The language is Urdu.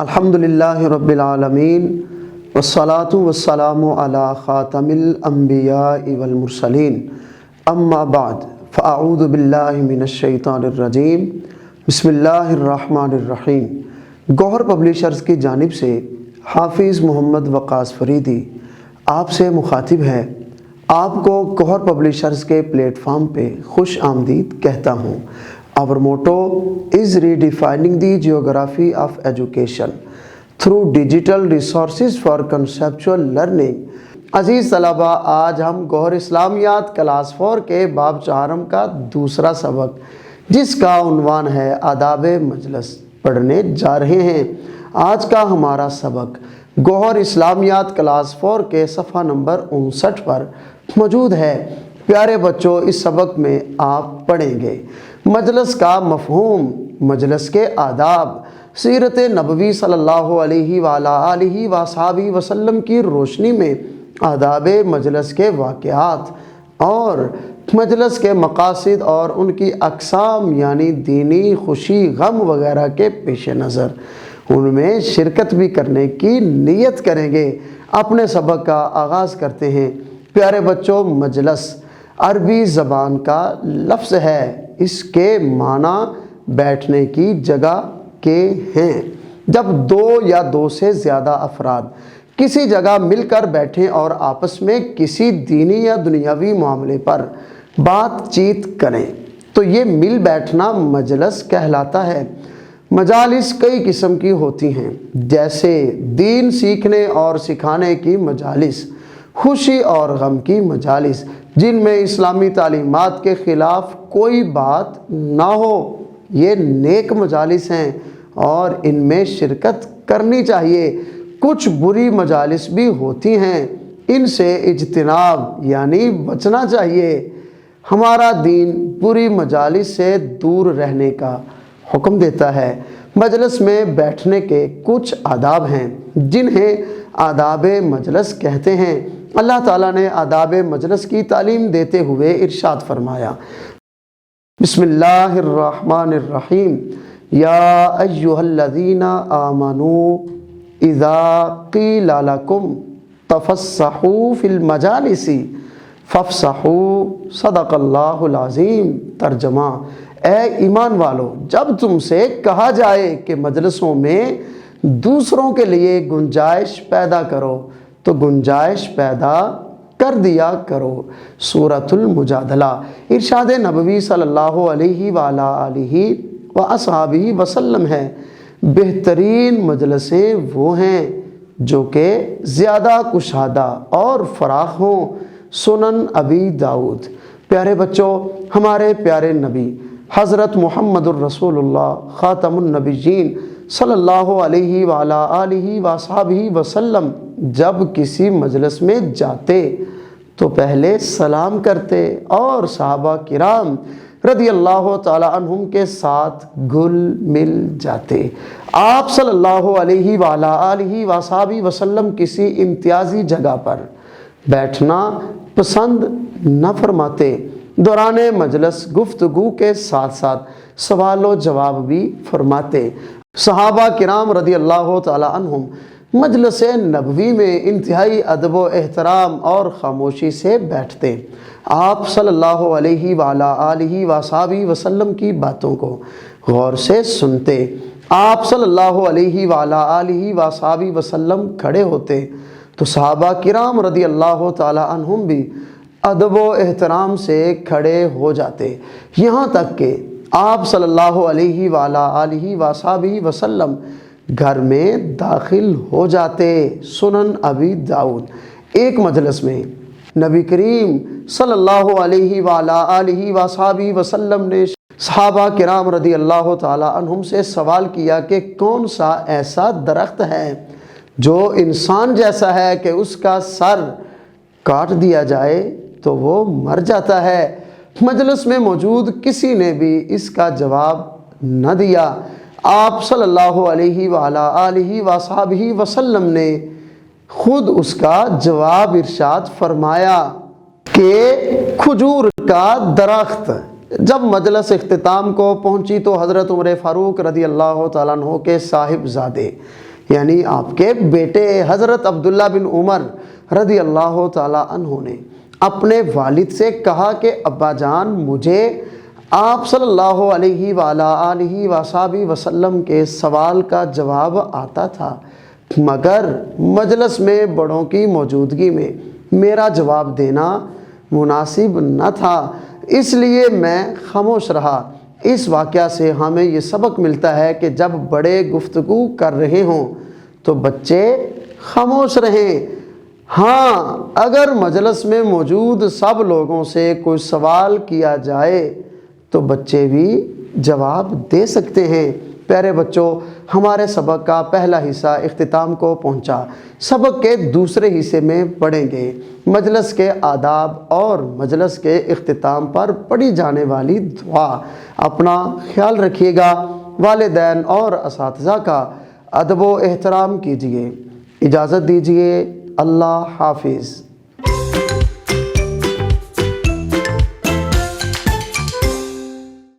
الحمدللہ رب العالمین والصلاة والسلام علی خاتم الانبیاء والمرسلین اما بعد فاعوذ باللہ من الشیطان الرجیم بسم اللہ الرحمن الرحیم۔ گوہر پبلیشرز کی جانب سے حافظ محمد وقاص فریدی آپ سے مخاطب ہے۔ آپ کو گوہر پبلیشرز کے پلیٹ فارم پہ خوش آمدید کہتا ہوں۔ Our motto is redefining the geography of education through digital resources for conceptual learning۔ عزیز طلبہ، آج ہم گوہر اسلامیات کلاس 4 کے باب 4 کا دوسرا سبق جس کا عنوان ہے آداب مجلس پڑھنے جا رہے ہیں۔ آج کا ہمارا سبق گوہر اسلامیات کلاس 4 کے صفحہ نمبر 59 پر موجود ہے۔ پیارے بچوں، اس سبق میں آپ پڑھیں گے مجلس کا مفہوم، مجلس کے آداب، سیرت نبوی صلی اللہ علیہ وآلہ وصحبہ وسلم کی روشنی میں آداب مجلس کے واقعات اور مجلس کے مقاصد اور ان کی اقسام یعنی دینی، خوشی، غم وغیرہ کے پیش نظر ان میں شرکت بھی کرنے کی نیت کریں گے۔ اپنے سبق کا آغاز کرتے ہیں۔ پیارے بچوں، مجلس عربی زبان کا لفظ ہے۔ اس کے معنی بیٹھنے کی جگہ کے ہیں۔ جب دو یا دو سے زیادہ افراد کسی جگہ مل کر بیٹھیں اور آپس میں کسی دینی یا دنیاوی معاملے پر بات چیت کریں تو یہ مل بیٹھنا مجلس کہلاتا ہے۔ مجالس کئی قسم کی ہوتی ہیں، جیسے دین سیکھنے اور سکھانے کی مجالس، خوشی اور غم کی مجالس جن میں اسلامی تعلیمات کے خلاف کوئی بات نہ ہو، یہ نیک مجالس ہیں اور ان میں شرکت کرنی چاہیے۔ کچھ بری مجالس بھی ہوتی ہیں، ان سے اجتناب یعنی بچنا چاہیے۔ ہمارا دین بری مجالس سے دور رہنے کا حکم دیتا ہے۔ مجلس میں بیٹھنے کے کچھ آداب ہیں جنہیں آداب مجلس کہتے ہیں۔ اللہ تعالیٰ نے آداب مجلس کی تعلیم دیتے ہوئے ارشاد فرمایا، بسم اللہ الرحمن الرحیم، یا ایہا الذین آمنوا اذا قیل لکم تفسحوا فی المجالس فافسحوا صدق اللہ العظیم۔ ترجمہ، اے ایمان والو، جب تم سے کہا جائے کہ مجلسوں میں دوسروں کے لیے گنجائش پیدا کرو تو گنجائش پیدا کر دیا کرو۔ سورۃ المجادلہ۔ ارشاد نبوی صلی اللہ علیہ وآلہ وصحبہ وسلم ہے، بہترین مجلسیں وہ ہیں جو کہ زیادہ کشادہ اور فراخ ہوں۔ سنن ابی داؤد۔ پیارے بچوں، ہمارے پیارے نبی حضرت محمد الرسول اللہ خاتم النبیین صلی اللہ علیہ وآلہ وصحبہ وسلم جب کسی مجلس میں جاتے تو پہلے سلام کرتے اور صحابہ کرام رضی اللہ تعالی عنہم کے ساتھ گھل مل جاتے۔ آپ صلی اللہ علیہ وآلہ وصحبہ وسلم کسی امتیازی جگہ پر بیٹھنا پسند نہ فرماتے۔ دوران مجلس گفتگو کے ساتھ ساتھ سوال و جواب بھی فرماتے۔ صحابہ کرام رضی اللہ تعالی عنہم مجلس نبوی میں انتہائی ادب و احترام اور خاموشی سے بیٹھتے۔ آپ صلی اللہ علیہ وآلہ وصحبہ وسلم کی باتوں کو غور سے سنتے۔ آپ صلی اللہ علیہ وآلہ وصحبہ وسلم کھڑے ہوتے تو صحابہ کرام رضی اللہ تعالی عنہم بھی ادب و احترام سے کھڑے ہو جاتے، یہاں تک کہ آپ صلی اللہ علیہ وآلہ وصحبہ وسلم گھر میں داخل ہو جاتے۔ سنن ابی داؤد۔ ایک مجلس میں نبی کریم صلی اللہ علیہ وآلہ وصحبہ وسلم نے صحابہ کرام رضی اللہ تعالی عنہم سے سوال کیا کہ کون سا ایسا درخت ہے جو انسان جیسا ہے کہ اس کا سر کاٹ دیا جائے تو وہ مر جاتا ہے؟ مجلس میں موجود کسی نے بھی اس کا جواب نہ دیا۔ آپ صلی اللہ علیہ وآلہ وصحبہ وسلم نے خود اس کا جواب ارشاد فرمایا کہ کھجور کا درخت۔ جب مجلس اختتام کو پہنچی تو حضرت عمر فاروق رضی اللہ تعالیٰ عنہ کے صاحب زادے یعنی آپ کے بیٹے حضرت عبداللہ بن عمر رضی اللہ تعالی عنہ نے اپنے والد سے کہا کہ ابا جان، مجھے آپ صلی اللہ علیہ وآلہ وصحبہ وسلم کے سوال کا جواب آتا تھا، مگر مجلس میں بڑوں کی موجودگی میں میرا جواب دینا مناسب نہ تھا، اس لیے میں خاموش رہا۔ اس واقعہ سے ہمیں یہ سبق ملتا ہے کہ جب بڑے گفتگو کر رہے ہوں تو بچے خاموش رہیں۔ ہاں، اگر مجلس میں موجود سب لوگوں سے کوئی سوال کیا جائے تو بچے بھی جواب دے سکتے ہیں۔ پیارے بچوں، ہمارے سبق کا پہلا حصہ اختتام کو پہنچا۔ سبق کے دوسرے حصے میں پڑھیں گے مجلس کے آداب اور مجلس کے اختتام پر پڑھی جانے والی دعا۔ اپنا خیال رکھیے گا، والدین اور اساتذہ کا ادب و احترام کیجیے۔ اجازت دیجیے، اللہ حافظ۔